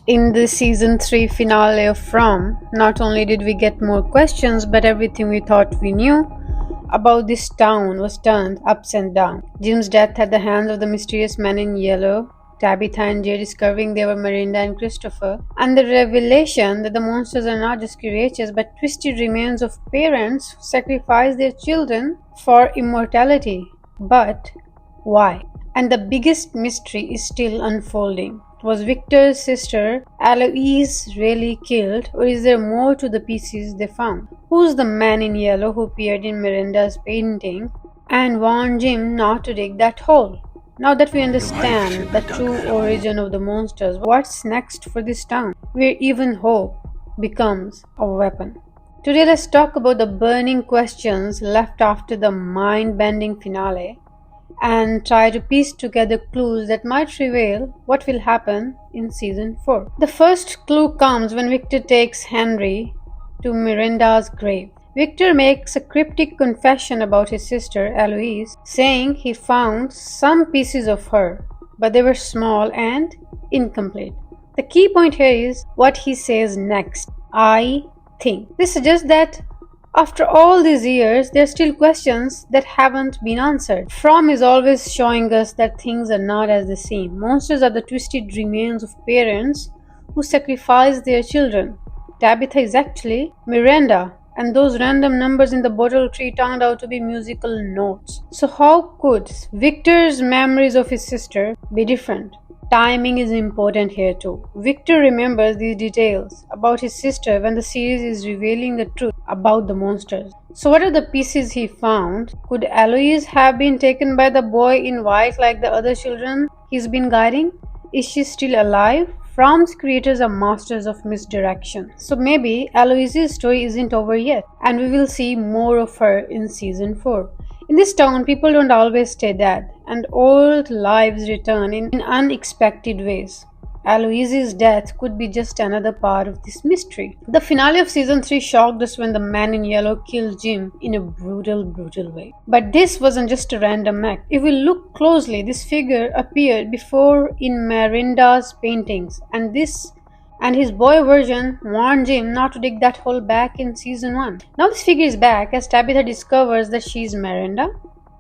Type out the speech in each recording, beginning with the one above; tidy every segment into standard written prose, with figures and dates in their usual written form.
In the season 3 finale of From, not only did we get more questions, but everything we thought we knew about this town was turned upside down. Jim's death at the hands of the mysterious man in yellow, Tabitha and Jay discovering they were Miranda and Christopher, and the revelation that the monsters are not just creatures but twisted remains of parents who sacrificed their children for immortality. But why? And the biggest mystery is still unfolding. Was Victor's sister Eloise really killed, or is there more to the pieces they found? Who's the man in yellow who appeared in Miranda's painting and warned Jim not to dig that hole? Now that we understand the true origin of the monsters, what's next for this town, where even hope becomes a weapon? Today let's talk about the burning questions left after the mind-bending finale and try to piece together clues that might reveal what will happen in season 4. The first clue comes when Victor takes Henry to Miranda's grave. Victor makes a cryptic confession about his sister Eloise, saying he found some pieces of her, but they were small and incomplete. The key point here is what he says next. I think. This suggests that after all these years, there are still questions that haven't been answered. From is always showing us that things are not as they seem. Monsters are the twisted remains of parents who sacrificed their children. Tabitha is actually Miranda, and those random numbers in the bottle tree turned out to be musical notes. So how could Victor's memories of his sister be different? Timing is important here too. Victor remembers these details about his sister when the series is revealing the truth about the monsters. So what are the pieces he found? Could Eloise have been taken by the boy in white like the other children he's been guiding? Is she still alive? From's creators are masters of misdirection. So maybe Eloise's story isn't over yet, and we will see more of her in season 4. In this town, people don't always stay dead, and old lives return in unexpected ways. Eloise's death could be just another part of this mystery. The finale of season 3 shocked us when the man in yellow killed Jim in a brutal way. But this wasn't just a random act. If we look closely, this figure appeared before in Miranda's paintings, and his boy version warned Jim not to dig that hole back in season 1. Now this figure is back as Tabitha discovers that she is Miranda.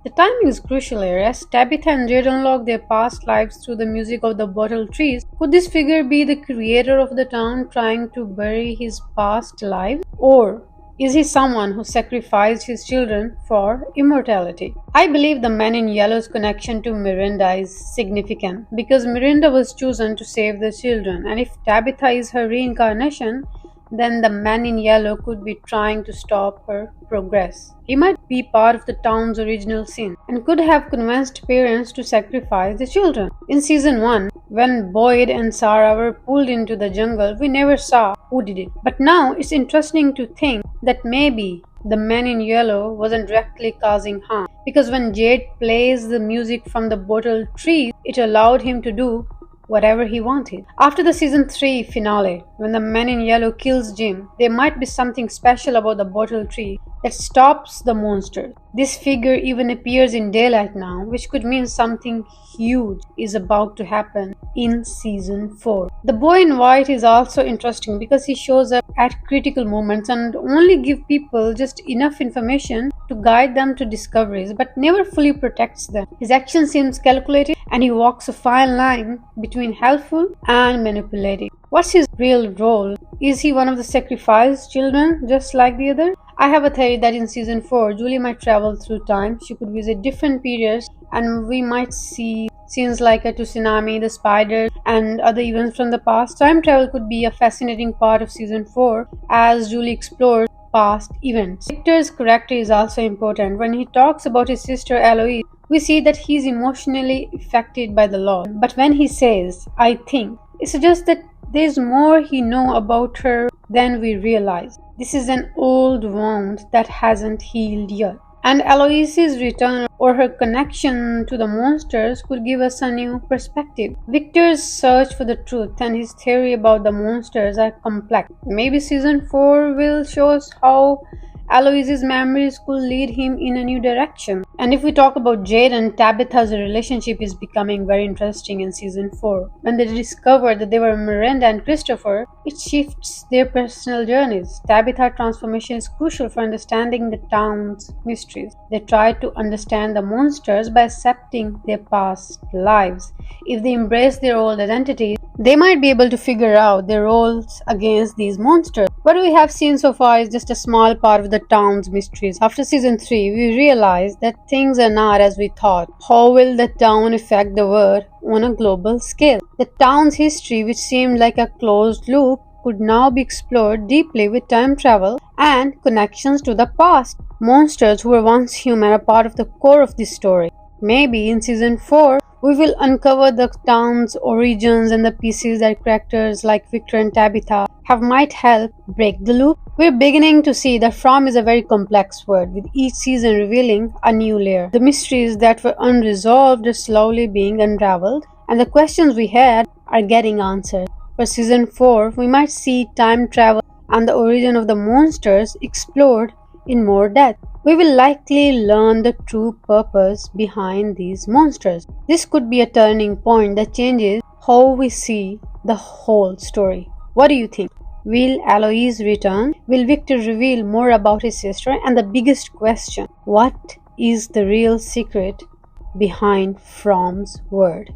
The timing is crucial here as Tabitha and Jade unlock their past lives through the music of the bottle trees. Could this figure be the creator of the town trying to bury his past life? Or is he someone who sacrificed his children for immortality? I believe the man in yellow's connection to Miranda is significant because Miranda was chosen to save the children, and if Tabitha is her reincarnation, then the man in yellow could be trying to stop her progress. He might be part of the town's original sin and could have convinced parents to sacrifice the children. In season 1, when Boyd and Sarah were pulled into the jungle, we never saw who did it. But now it's interesting to think that maybe the man in yellow wasn't directly causing harm, because when Jade plays the music from the bottle tree, it allowed him to do whatever he wanted. After the season 3 finale, when the man in yellow kills Jim, there might be something special about the bottle tree that stops the monster. This figure even appears in daylight now, which could mean something huge is about to happen in season 4. The boy in white is also interesting because he shows up at critical moments and only give people just enough information to guide them to discoveries, but never fully protects them. His action seems calculated and he walks a fine line between helpful and manipulative. What's his real role? Is he one of the sacrificed children just like the other? I have a theory that in season 4, Julie might travel through time. She could visit different periods and we might see scenes like a tsunami, the spiders, and other events from the past. Time travel could be a fascinating part of season 4 as Julie explores past events. Victor's character is also important. When he talks about his sister Eloise, we see that he's emotionally affected by the loss. But when he says, I think, it suggests that there's more he knows about her than we realize. This is an old wound that hasn't healed yet. And Eloise's return or her connection to the monsters could give us a new perspective. Victor's search for the truth and his theory about the monsters are complex. Maybe season 4 will show us how Aloysius' memories could lead him in a new direction. And if we talk about Jade and Tabitha's relationship is becoming very interesting in season 4. When they discover that they were Miranda and Christopher, it shifts their personal journeys. Tabitha's transformation is crucial for understanding the town's mysteries. They try to understand the monsters by accepting their past lives. If they embrace their old identities, they might be able to figure out their roles against these monsters. What we have seen so far is just a small part of the town's mysteries. After season 3, we realize that things are not as we thought. How will the town affect the world on a global scale? The town's history, which seemed like a closed loop, could now be explored deeply with time travel and connections to the past. Monsters who were once human are part of the core of this story. Maybe in season 4, we will uncover the town's origins and the pieces that characters like Victor and Tabitha have might help break the loop. We're beginning to see that From is a very complex word, with each season revealing a new layer. The mysteries that were unresolved are slowly being unraveled, and the questions we had are getting answered. For season 4, we might see time travel and the origin of the monsters explored in more depth. We will likely learn the true purpose behind these monsters. This could be a turning point that changes how we see the whole story. What do you think? Will Alois return? Will Victor reveal more about his sister? And the biggest question, what is the real secret behind From's word?